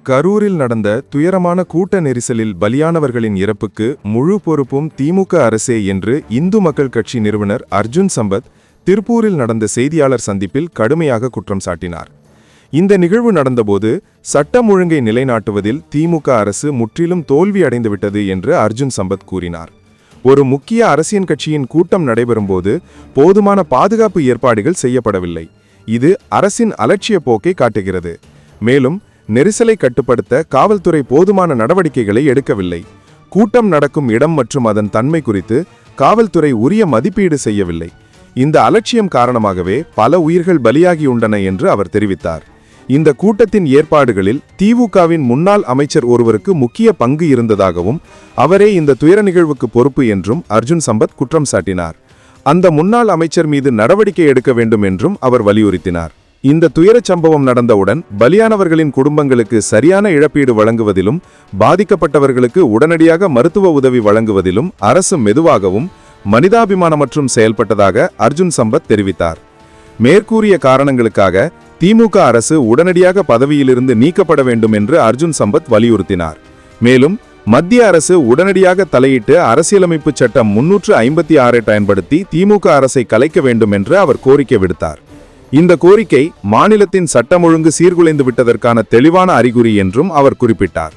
கரூரில் நடந்த துயரமான கூட்ட நெரிசலில் பலியானவர்களின் இறப்புக்கு முழு பொறுப்பும் திமுக அரசே என்று இந்து மக்கள் கட்சி நிறுவனர் அர்ஜுன் சம்பத் திருப்பூரில் நடந்த செய்தியாளர் சந்திப்பில் கடுமையாக குற்றம் சாட்டினார். இந்த நிகழ்வு நடந்தபோது சட்டம் ஒழுங்கை நிலைநாட்டுவதில் திமுக அரசு முற்றிலும் தோல்வி அடைந்துவிட்டது என்று அர்ஜுன் சம்பத் கூறினார். ஒரு முக்கிய அரசியல் கட்சியின் கூட்டம் நடைபெறும்போது போதுமான பாதுகாப்பு ஏற்பாடுகள் செய்யப்படவில்லை. இது அரசின் அலட்சிய போக்கை காட்டுகிறது. மேலும் நெரிசலை கட்டுப்படுத்த காவல்துறை போதுமான நடவடிக்கைகளை எடுக்கவில்லை. கூட்டம் நடக்கும் இடம் மற்றும் அதன் தன்மை குறித்து காவல்துறை உரிய மதிப்பீடு செய்யவில்லை. இந்த அலட்சியம் காரணமாகவே பல உயிர்கள் பலியாகியுள்ளன என்று அவர் தெரிவித்தார். இந்த கூட்டத்தின் ஏற்பாடுகளில் திமுகவின் முன்னாள் அமைச்சர் ஒருவருக்கு முக்கிய பங்கு இருந்ததாகவும் அவரே இந்த துயர நிகழ்வுக்கு பொறுப்பு என்றும் அர்ஜுன் சம்பத் குற்றம் சாட்டினார். அந்த முன்னாள் அமைச்சர் மீது நடவடிக்கை எடுக்க வேண்டும் என்றும் அவர் வலியுறுத்தினார். இந்த துயரச் சம்பவம் நடந்தவுடன் பலியானவர்களின் குடும்பங்களுக்கு சரியான இழப்பீடு வழங்குவதிலும் பாதிக்கப்பட்டவர்களுக்கு உடனடியாக மருத்துவ உதவி வழங்குவதிலும் அரசு மெதுவாகவும் மனிதாபிமானமற்றும் செயல்பட்டதாக அர்ஜுன் சம்பத் தெரிவித்தார். மேற்கூறிய காரணங்களுக்காக திமுக அரசு உடனடியாக பதவியிலிருந்து நீக்கப்பட வேண்டும் என்று அர்ஜுன் சம்பத் வலியுறுத்தினார். மேலும் மத்திய அரசு உடனடியாக தலையிட்டு அரசியலமைப்பு சட்டம் 356 பயன்படுத்தி திமுக அரசை கலைக்க வேண்டும் என்று அவர் கோரிக்கை விடுத்தார். இந்த கோரிக்கை மாநிலத்தின் சட்டம் ஒழுங்கு சீர்குலைந்து விட்டதற்கான தெளிவான அறிகுறி என்றும் அவர் குறிப்பிட்டார்.